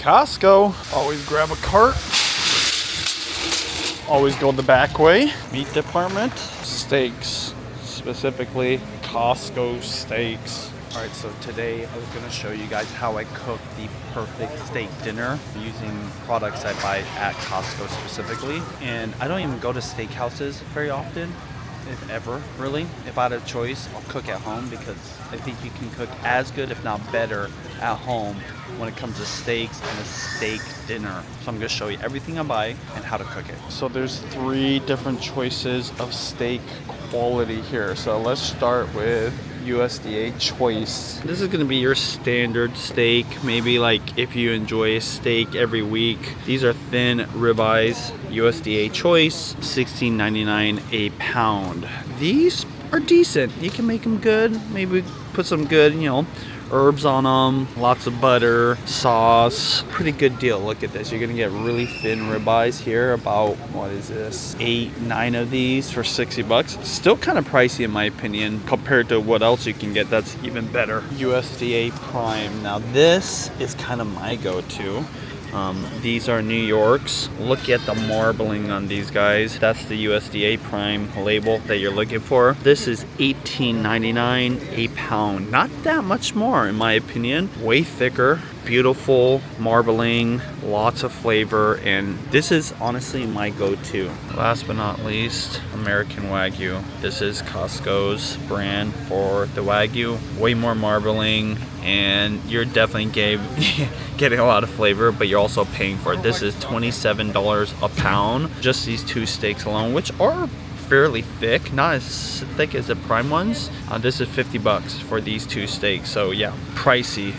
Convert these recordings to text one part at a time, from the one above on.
Costco, always grab a cart. Always go the back way. Meat department, steaks, specifically Costco steaks. All right, so today I was gonna show you guys how I cook the perfect steak dinner using products I buy at Costco specifically. And I don't even go to steakhouses very often, if ever, really. If I had a choice, I'll cook at home because I think you can cook as good, if not better, at home when it comes to steaks and a steak dinner. So I'm gonna show you everything I buy and how to cook it. So there's 3 different choices of steak quality here. So let's start with USDA choice. This is gonna be your standard steak. Maybe like if you enjoy a steak every week. These are thin ribeyes, USDA choice, $16.99 a pound. These are decent. You can make them good. Maybe put some good, herbs on them, lots of butter, sauce. Pretty good deal. Look at this. You're gonna get really thin ribeyes here. About, what is this, 8, 9 of these for $60. Still kind of pricey in my opinion compared to what else you can get that's even better. USDA Prime. Now this is kind of my go-to. These are New York's. Look at the marbling on these guys. That's the USDA Prime label that you're looking for. This is $18.99 a pound. Not that much more in my opinion. Way thicker, beautiful marbling, lots of flavor, and this is honestly my go-to. Last but not least, American Wagyu. This is Costco's brand for the Wagyu. Way more marbling, and you're definitely getting a lot of flavor, but you're also paying for it. This is $27 a pound. Just these 2 steaks alone, which are fairly thick, not as thick as the prime ones. This is $50 for these 2 steaks. So yeah, pricey.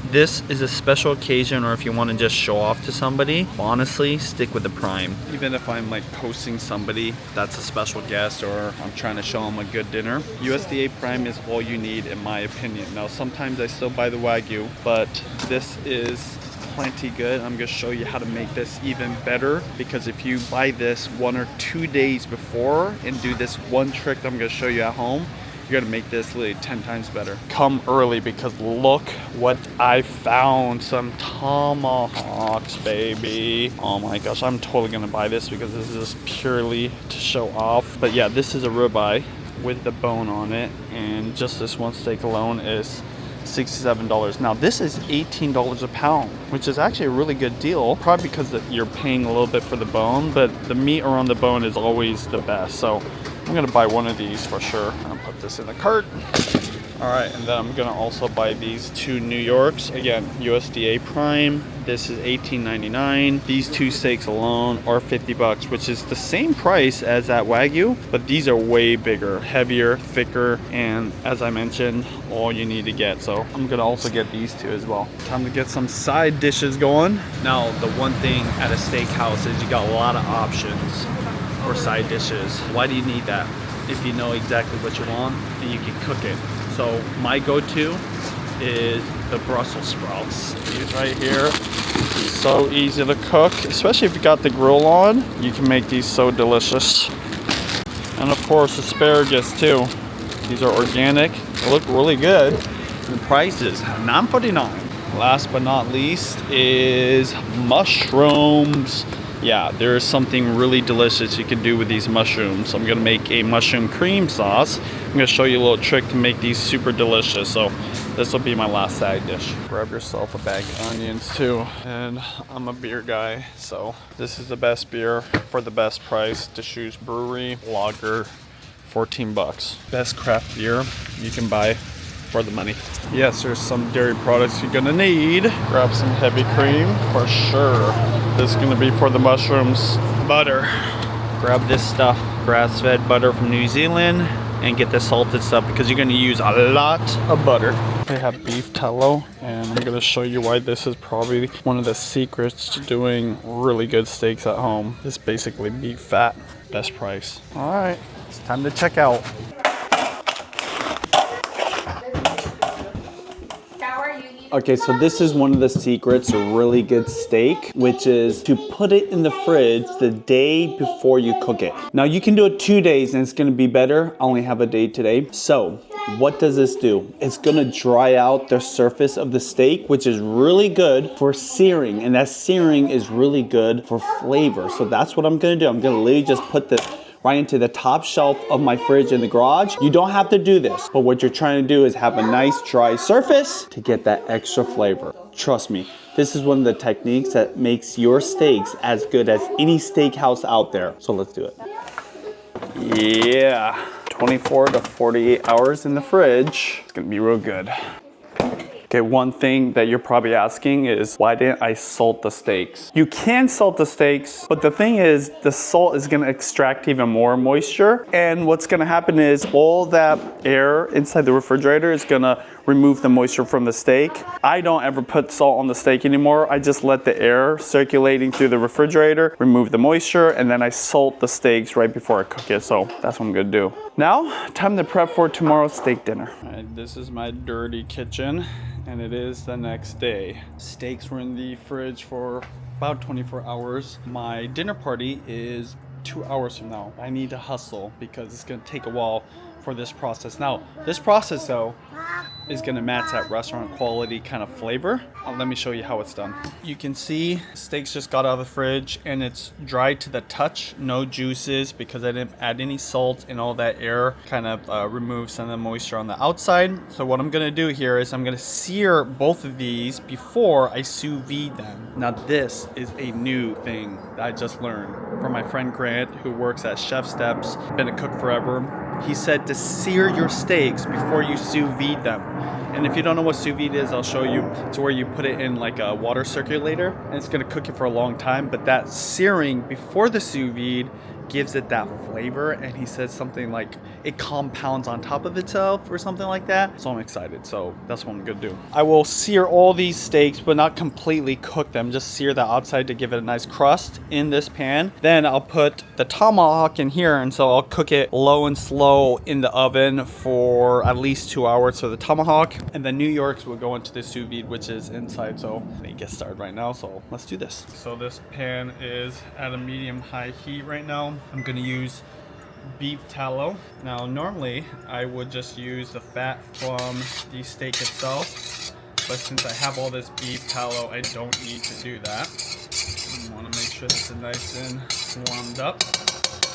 This is a special occasion, or if you want to just show off to somebody, honestly, stick with the prime. Even if I'm like hosting somebody that's a special guest, or I'm trying to show them a good dinner, USDA Prime is all you need in my opinion. Now sometimes I still buy the Wagyu, but this is plenty good. I'm gonna show you how to make this even better, because if you buy this 1 or 2 days before and do this one trick I'm gonna show you at home, you're gonna make this literally 10 times better. Come early because look what I found. Some Tomahawks, baby. Oh my gosh, I'm totally gonna buy this because this is just purely to show off. But yeah, this is a ribeye with the bone on it, and just this one steak alone is $67. Now this is $18 a pound, which is actually a really good deal. Probably because you're paying a little bit for the bone, but the meat around the bone is always the best. So I'm gonna buy one of these for sure. I'll put this in the cart. All right, and then I'm gonna also buy these 2 New Yorks. Again, USDA Prime. This is $18.99. These 2 steaks alone are $50, which is the same price as that Wagyu, but these are way bigger, heavier, thicker, and as I mentioned, all you need to get. So I'm gonna also get these 2 as well. Time to get some side dishes going. Now, the one thing at a steakhouse is you got a lot of options for side dishes. Why do you need that? If you know exactly what you want, then you can cook it. So my go-to is the Brussels sprouts. These right here, so easy to cook, especially if you got the grill on. You can make these so delicious. And of course, asparagus too. These are organic. They look really good. The price is $9.49. Last but not least is mushrooms. Yeah, there is something really delicious you can do with these mushrooms. I'm gonna make a mushroom cream sauce. I'm gonna show you a little trick to make these super delicious. So this will be my last side dish. Grab yourself a bag of onions too. And I'm a beer guy, so this is the best beer for the best price. Deschutes Brewery Lager, $14. Best craft beer you can buy for the money. Yes, there's some dairy products you're gonna need. Grab some heavy cream for sure. This is gonna be for the mushrooms. Butter. Grab this stuff, grass-fed butter from New Zealand, and get the salted stuff because you're gonna use a lot of butter. They have beef tallow, and I'm gonna show you why this is probably one of the secrets to doing really good steaks at home. It's basically beef fat, best price. All right, it's time to check out. Shower, you need Okay, so this is one of the secrets of really good steak, which is to put it in the fridge the day before you cook it. Now you can do it 2 days and it's gonna be better. I only have a day today. So what does this do? It's gonna dry out the surface of the steak, which is really good for searing. And that searing is really good for flavor. So that's what I'm gonna do. I'm gonna literally just put this right into the top shelf of my fridge in the garage. You don't have to do this, but what you're trying to do is have a nice dry surface to get that extra flavor. Trust me, this is one of the techniques that makes your steaks as good as any steakhouse out there. So let's do it. Yeah, 24 to 48 hours in the fridge. It's gonna be real good. Okay, one thing that you're probably asking is, why didn't I salt the steaks? You can salt the steaks, but the thing is, the salt is gonna extract even more moisture. And what's gonna happen is all that air inside the refrigerator is gonna remove the moisture from the steak. I don't ever put salt on the steak anymore. I just let the air circulating through the refrigerator remove the moisture, and then I salt the steaks right before I cook it. So that's what I'm gonna do. Now, time to prep for tomorrow's steak dinner. All right, this is my dirty kitchen, and it is the next day. Steaks were in the fridge for about 24 hours. My dinner party is 2 hours from now. I need to hustle because it's gonna take a while for this process. Now, this process though is gonna match that restaurant quality kind of flavor. Let me show you how it's done. You can see steaks just got out of the fridge and it's dried to the touch, no juices because I didn't add any salt, and all that air kind of removes some of the moisture on the outside. So what I'm gonna do here is I'm gonna sear both of these before I sous vide them. Now this is a new thing that I just learned from my friend Grant, who works at Chef Steps, been a cook forever. He said to sear your steaks before you sous vide them. And if you don't know what sous vide is, I'll show you. It's where you put it in like a water circulator and it's gonna cook it for a long time. But that searing before the sous vide gives it that flavor, and he says something like it compounds on top of itself or something like that. So I'm excited. So that's what I'm gonna do. I will sear all these steaks, but not completely cook them. Just sear the outside to give it a nice crust in this pan. Then I'll put the tomahawk in here, and so I'll cook it low and slow in the oven for at least 2 hours for the tomahawk, and the New Yorks will go into the sous vide, which is inside. So let me get started right now. So let's do this. So this pan is at a medium-high heat right now. I'm gonna use beef tallow. Now normally I would just use the fat from the steak itself, but since I have all this beef tallow, I don't need to do that. I want to make sure this is nice and warmed up.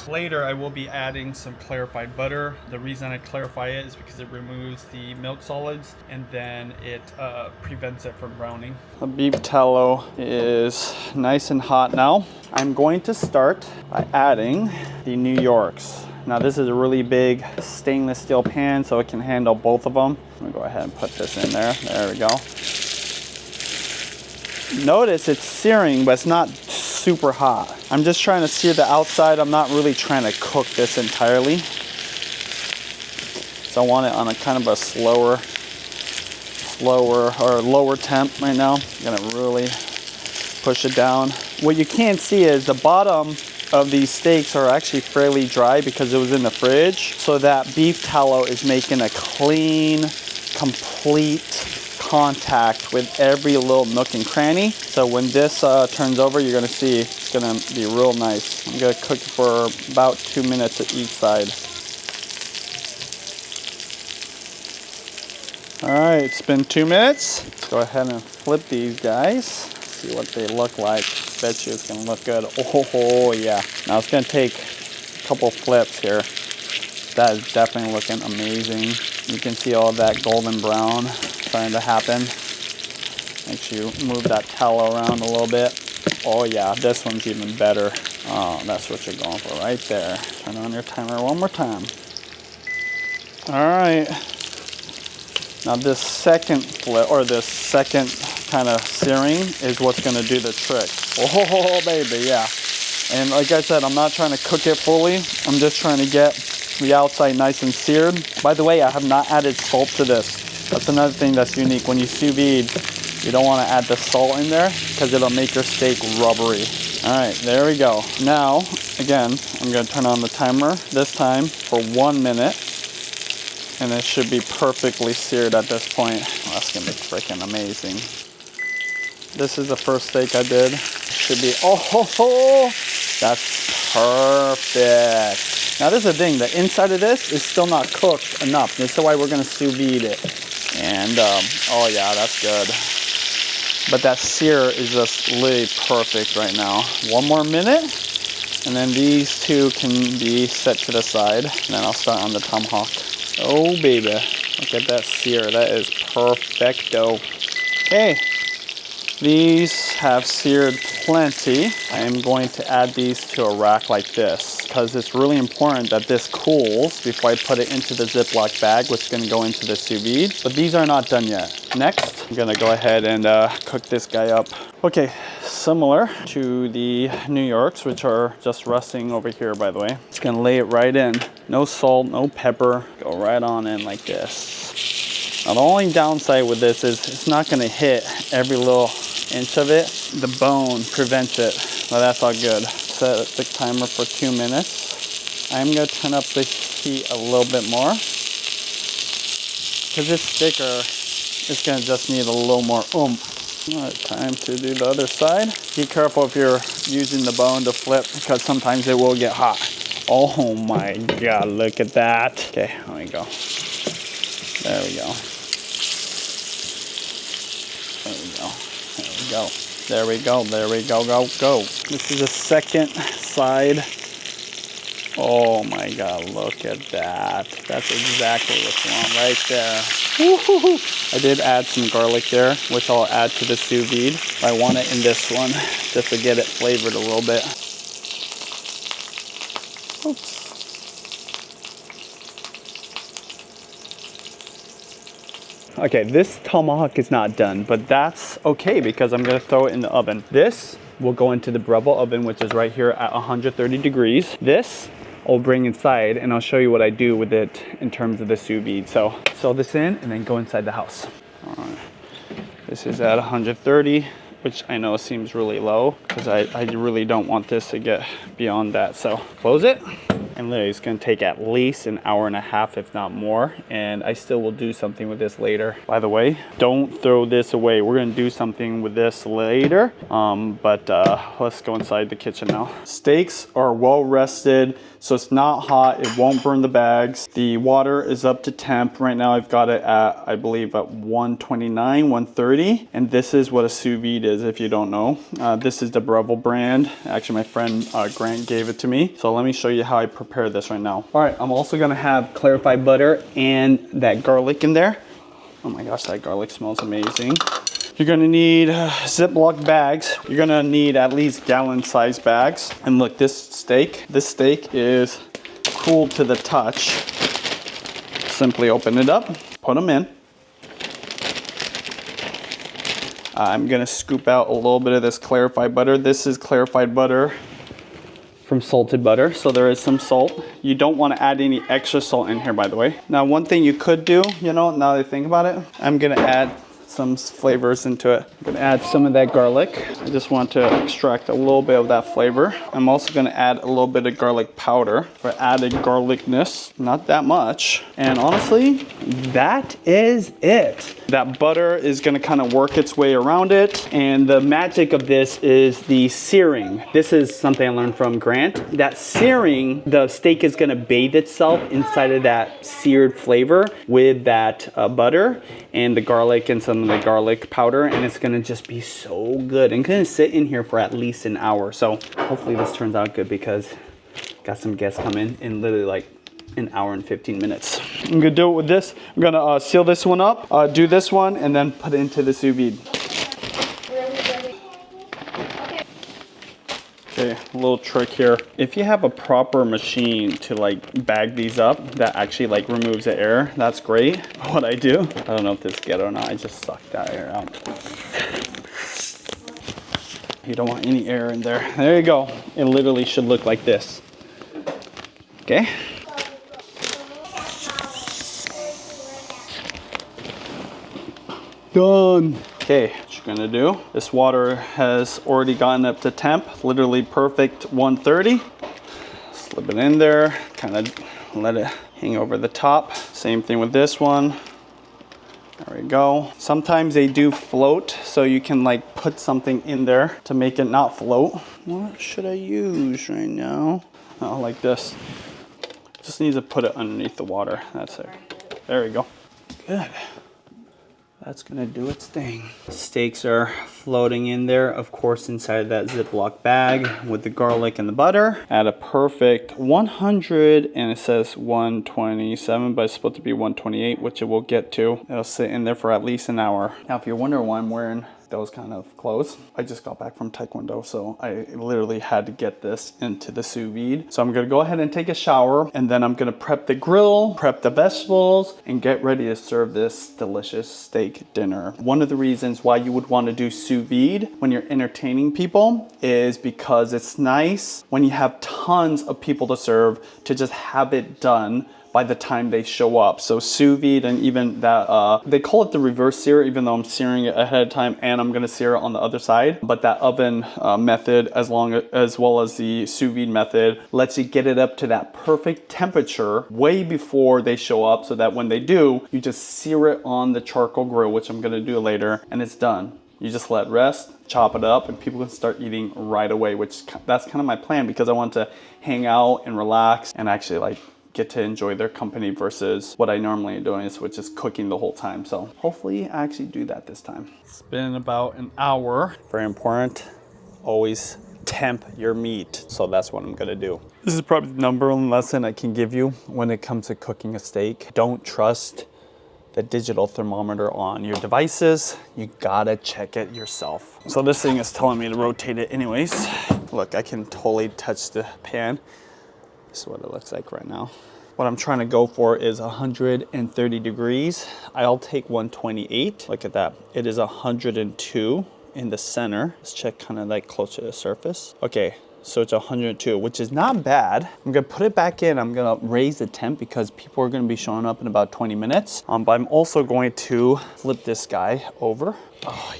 Later I will be adding some clarified butter. The reason I clarify it is because it removes the milk solids, and then it prevents it from browning. The beef tallow is nice and hot now. I'm going to start by adding the New Yorks. Now this is a really big stainless steel pan, so it can handle both of them. I'm gonna go ahead and put this in there. There we go. Notice it's searing, but it's not super hot. I'm just trying to sear the outside. I'm not really trying to cook this entirely. So I want it on a kind of a slower or lower temp right now. I'm gonna really push it down. What you can't see is the bottom of these steaks are actually fairly dry because it was in the fridge. So that beef tallow is making a clean, complete contact with every little nook and cranny. So when this turns over, you're gonna see it's gonna be real nice. I'm gonna cook it for about 2 minutes at each side. All right, it's been 2 minutes. Let's go ahead and flip these guys. See what they look like. Bet you it's gonna look good. Oh yeah. Now it's gonna take a couple flips here. That is definitely looking amazing. You can see all that golden brown starting to happen. Make sure you move that tallow around a little bit. Oh yeah, this one's even better. Oh, that's what you're going for right there. Turn on your timer one more time. All right. Now this second flip, or this second kind of searing, is what's gonna do the trick. Oh baby, yeah. And like I said, I'm not trying to cook it fully. I'm just trying to get the outside nice and seared. By the way, I have not added salt to this. That's another thing that's unique. When you sous vide, you don't want to add the salt in there because it'll make your steak rubbery. All right, there we go. Now, again, I'm gonna turn on the timer, this time for 1 minute. And it should be perfectly seared at this point. Oh, that's gonna be freaking amazing. This is the first steak I did. Should be, oh ho ho, that's perfect. Now this is the thing, the inside of this is still not cooked enough. This is why we're gonna sous vide it. And oh yeah, that's good. But that sear is just literally perfect right now. One more minute, and then these two can be set to the side. And then I'll start on the tomahawk. Oh baby, look at that sear, that is perfecto. Okay, these have seared plenty. I am going to add these to a rack like this because it's really important that this cools before I put it into the Ziploc bag, which is gonna go into the sous vide. But these are not done yet. Next, I'm gonna go ahead and cook this guy up. Okay, similar to the New Yorks, which are just resting over here, by the way. Just gonna lay it right in. No salt, no pepper. Go right on in like this. Now the only downside with this is it's not gonna hit every little inch of it. The bone prevents it, but that's all good. Set the timer for 2 minutes. I'm gonna turn up the heat a little bit more. Cause it's thicker, it's gonna just need a little more oomph. All right, time to do the other side. Be careful if you're using the bone to flip because sometimes it will get hot. Oh my God, look at that. Okay, there we go. There we go. There we go. There we go. There we go. There we go. Go, go. This is the second side. Oh my God, look at that. That's exactly what's wrong right there. Woo-hoo-hoo. I did add some garlic there, which I'll add to the sous vide. I want it in this one just to get it flavored a little bit. Oops. Okay, this tomahawk is not done, but that's okay because I'm gonna throw it in the oven. This will go into the Breville oven, which is right here at 130 degrees. This I'll bring inside and I'll show you what I do with it in terms of the sous vide. So sew this in and then go inside the house. All right. This is at 130, which I know seems really low because I really don't want this to get beyond that. So close it. And literally it's gonna take at least an hour and a half, if not more. And I still will do something with this later. By the way, don't throw this away. We're gonna do something with this later. Let's go inside the kitchen now. Steaks are well rested, so it's not hot. It won't burn the bags. The water is up to temp. Right now I've got it at, I believe at 129, 130. And this is what a sous vide is, if you don't know. This is the Breville brand. Actually, my friend Grant gave it to me. So let me show you how I prepare this right now. All right, I'm also gonna have clarified butter and that garlic in there. Oh my gosh, that garlic smells amazing. You're gonna need Ziploc bags. You're gonna need at least gallon-sized bags. And look, this steak is cool to the touch. Simply open it up, put them in. I'm gonna scoop out a little bit of this clarified butter. This is clarified butter from salted butter, so there is some salt. You don't want to add any extra salt in here, by the way. Now, one thing you could do, you know, now that I think about it, I'm gonna add some flavors into it. I'm gonna add some of that garlic. I just want to extract a little bit of that flavor. I'm also gonna add a little bit of garlic powder for added garlicness, not that much. And honestly, that is it. That butter is gonna kind of work its way around it. And the magic of this is the searing. This is something I learned from Grant. That searing, the steak is gonna bathe itself inside of that seared flavor with that butter and the garlic and some of the garlic powder, and it's gonna just be so good. And gonna sit in here for at least an hour. So hopefully this turns out good because got some guests coming in literally like an hour and 15 minutes. I'm gonna do it with this. I'm gonna seal this one up, do this one, and then put it into the sous vide. Okay, a little trick here. If you have a proper machine to like bag these up that actually like removes the air, that's great. What I do, I don't know if this is good or not, I just suck that air out. You don't want any air in there. There you go. It literally should look like this. Okay. Done. Okay, what you're gonna do, this water has already gotten up to temp, literally perfect 130. Slip it in there, kind of let it hang over the top. Same thing with this one. There we go. Sometimes they do float, so you can like put something in there to make it not float. What should I use right now? Oh, like this. Just need to put it underneath the water. That's it. There we go. Good. That's gonna do its thing. Steaks are floating in there, of course, inside that Ziploc bag with the garlic and the butter at a perfect 100, and it says 127, but it's supposed to be 128, which it will get to. It'll sit in there for at least an hour. Now, if you're wondering why I'm wearing those kind of clothes, I just got back from Taekwondo, so I literally had to get this into the sous vide. So I'm gonna go ahead and take a shower, and then I'm gonna prep the grill, prep the vegetables, and get ready to serve this delicious steak dinner. One of the reasons why you would want to do sous vide when you're entertaining people is because it's nice when you have tons of people to serve to just have it done by the time they show up. So sous vide, and even that, they call it the reverse sear, even though I'm searing it ahead of time and I'm gonna sear it on the other side. But that oven method, as well as the sous vide method, lets you get it up to that perfect temperature way before they show up, so that when they do, you just sear it on the charcoal grill, which I'm gonna do later, and it's done. You just let it rest, chop it up, and people can start eating right away, that's kind of my plan, because I want to hang out and relax and actually like get to enjoy their company versus what I normally am doing, which is cooking the whole time. So hopefully I actually do that this time. It's been about an hour. Very important, always temp your meat. So that's what I'm gonna do. This is probably the number one lesson I can give you when it comes to cooking a steak. Don't trust the digital thermometer on your devices. You gotta check it yourself. So this thing is telling me to rotate it anyways. Look, I can totally touch the pan. This is what it looks like right now. What I'm trying to go for is 130 degrees. I'll take 128. Look at that. It is 102 in the center. Let's check kind of like closer to the surface. Okay, so it's 102, which is not bad. I'm gonna put it back in. I'm gonna raise the temp because people are gonna be showing up in about 20 minutes. But I'm also going to flip this guy over. Oh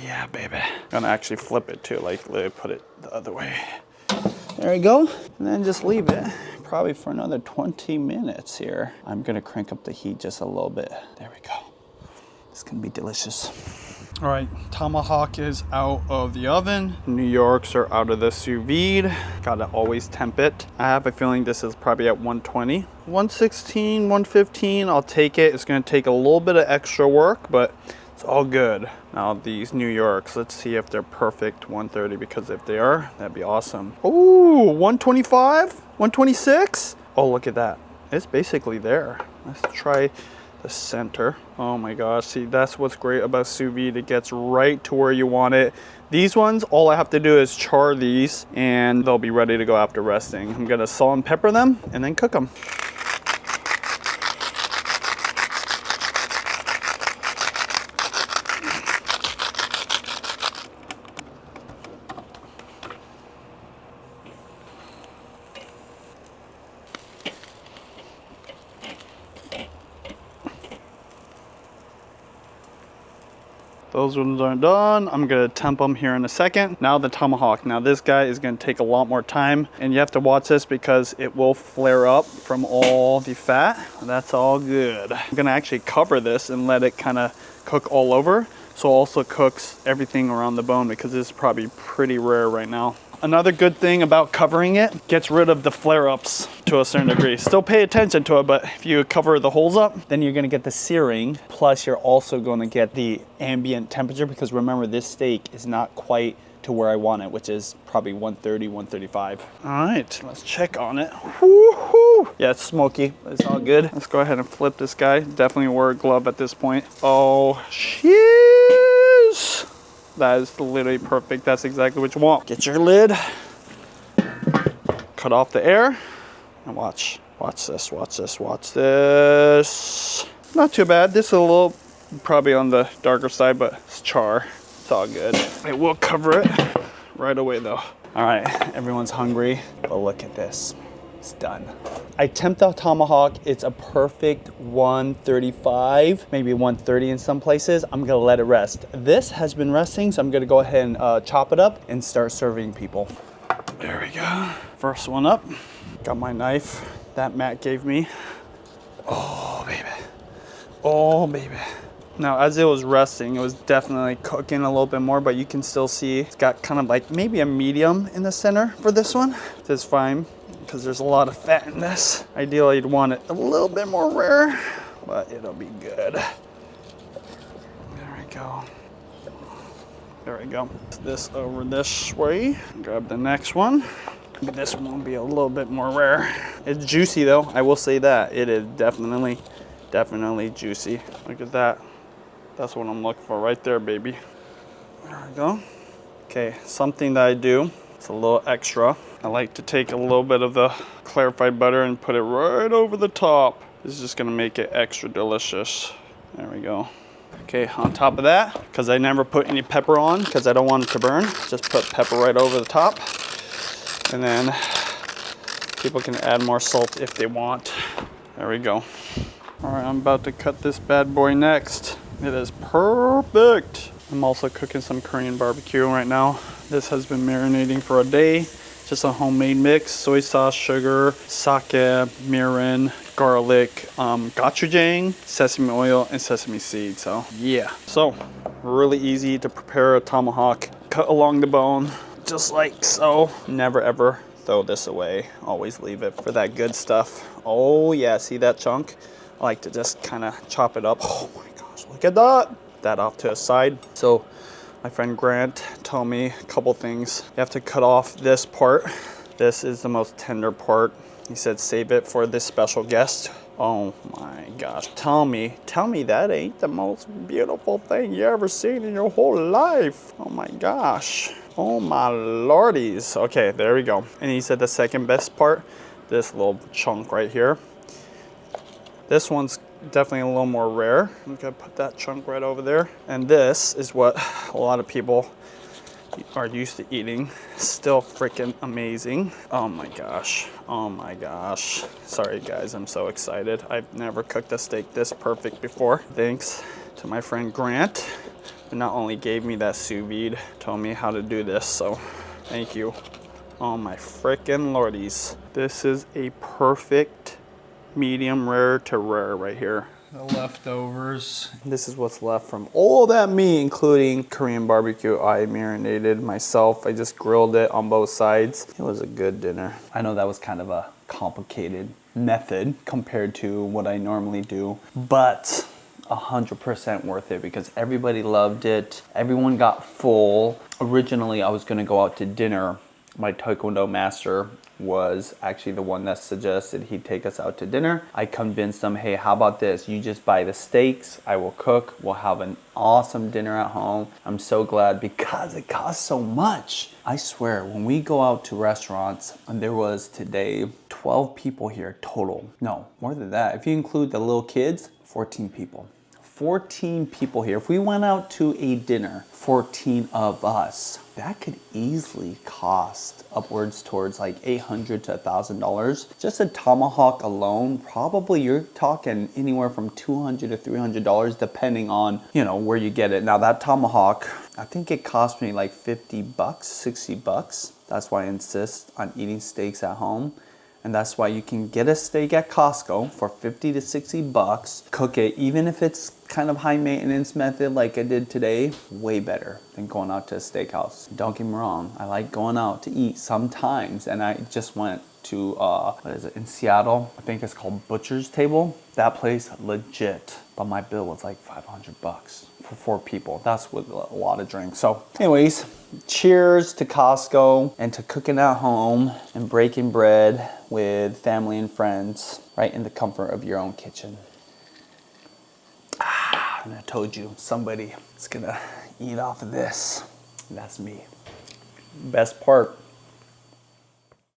yeah, baby. I'm gonna actually flip it too, like literally put it the other way. There we go, and then just leave it probably for another 20 minutes here. I'm gonna crank up the heat just a little bit. There we go. It's gonna be delicious. All right, Tomahawk is out of the oven. New Yorks are out of the sous vide. Gotta always temp it. I have a feeling this is probably at 120. 116, 115, I'll take it. It's gonna take a little bit of extra work, but it's all good. Now these New Yorks, let's see if they're perfect 130, because if they are, that'd be awesome. Ooh, 125, 126. Oh, look at that. It's basically there. Let's try the center. Oh my gosh, see, that's what's great about sous vide. It gets right to where you want it. These ones, all I have to do is char these and they'll be ready to go after resting. I'm gonna salt and pepper them and then cook them. Those ones aren't done. I'm gonna temp them here in a second. Now the tomahawk. Now this guy is gonna take a lot more time, and you have to watch this because it will flare up from all the fat. That's all good. I'm gonna actually cover this and let it kind of cook all over. So it also cooks everything around the bone, because this is probably pretty rare right now. Another good thing about covering it, gets rid of the flare-ups to a certain degree. Still pay attention to it, but if you cover the holes up, then you're gonna get the searing, plus you're also gonna get the ambient temperature, because remember, this steak is not quite to where I want it, which is probably 130, 135. All right, let's check on it. Woo-hoo. Yeah, it's smoky, but it's all good. Let's go ahead and flip this guy. Definitely wear a glove at this point. Oh, jeez. That is literally perfect. That's exactly what you want. Get your lid, cut off the air, and watch this, watch this, watch this. Not too bad. This is a little probably on the darker side, but it's char. It's all good. It will cover it right away though. All right, everyone's hungry, but look at this. It's done. I temp the tomahawk. It's a perfect 135, maybe 130 in some places. I'm gonna let it rest. This has been resting, so I'm gonna go ahead and chop it up and start serving people. There we go. First one up. Got my knife. that Matt gave me. Oh, baby. Oh, baby. Now, as it was resting, it was definitely cooking a little bit more, but you can still see it's got kind of like maybe a medium in the center for this one. This is fine because there's a lot of fat in this. Ideally, you'd want it a little bit more rare, but it'll be good. There we go. There we go. This over this way. Grab the next one. This one will be a little bit more rare. It's juicy though, I will say that. It is definitely juicy. Look at that. That's what I'm looking for right there, baby. There we go. Okay, something that I do, it's a little extra. I like to take a little bit of the clarified butter and put it right over the top. This is just gonna make it extra delicious. There we go. Okay, on top of that, because I never put any pepper on because I don't want it to burn, just put pepper right over the top. And then people can add more salt if they want. There we go. All right, I'm about to cut this bad boy next. It is perfect. I'm also cooking some Korean barbecue right now. This has been marinating for a day. Just a homemade mix, soy sauce, sugar, sake, mirin, garlic, gochujang, sesame oil, and sesame seeds. So yeah, so really easy to prepare a tomahawk. Cut along the bone, just like so. Never ever throw this away. Always leave it for that good stuff. Oh yeah, see that chunk? I like to just kind of chop it up. Oh my gosh, look at that. That off to a side. So my friend Grant told me a couple things. You have to cut off this part. This is the most tender part. He said save it for this special guest. Oh my gosh, tell me that ain't the most beautiful thing you ever seen in your whole life. Oh my gosh. Oh my lordies. Okay, there we go. And he said the second best part, this little chunk right here. This one's definitely a little more rare. I'm gonna put that chunk right over there. And this is what a lot of people are used to eating. Still freaking amazing. Oh my gosh. Oh my gosh. Sorry guys, I'm so excited. I've never cooked a steak this perfect before. Thanks to my friend Grant, who not only gave me that sous vide, told me how to do this, so thank you. Oh my freaking lordies. This is a perfect medium rare to rare right here. The leftovers. This is what's left from all that meat, including Korean barbecue. I marinated myself. I just grilled it on both sides. It was a good dinner. I know that was kind of a complicated method compared to what I normally do, but 100% worth it because everybody loved it. Everyone got full. Originally, I was gonna go out to dinner. My Taekwondo master was actually the one that suggested he'd take us out to dinner. I convinced him, hey, how about this? You just buy the steaks, I will cook, we'll have an awesome dinner at home. I'm so glad because it costs so much. I swear, when we go out to restaurants, and there was today 12 people here total. No, more than that. If you include the little kids, 14 people. 14 people here. If we went out to a dinner, 14 of us, that could easily cost upwards towards like $800 to $1,000. Just a tomahawk alone, probably you're talking anywhere from $200 to $300 depending on, you know, where you get it. Now that tomahawk, I think it cost me like 50 bucks, 60 bucks. That's why I insist on eating steaks at home. And that's why you can get a steak at Costco for 50 to 60 bucks, cook it, even if it's kind of high maintenance method like I did today, way better than going out to a steakhouse. Don't get me wrong, I like going out to eat sometimes, and I just went to, what is it, in Seattle, I think it's called Butcher's Table. That place, legit, but my bill was like 500 bucks for 4 people. That's with a lot of drinks. So anyways, cheers to Costco and to cooking at home and breaking bread with family and friends right in the comfort of your own kitchen. And I told you, somebody is gonna eat off of this. That's me. Best part,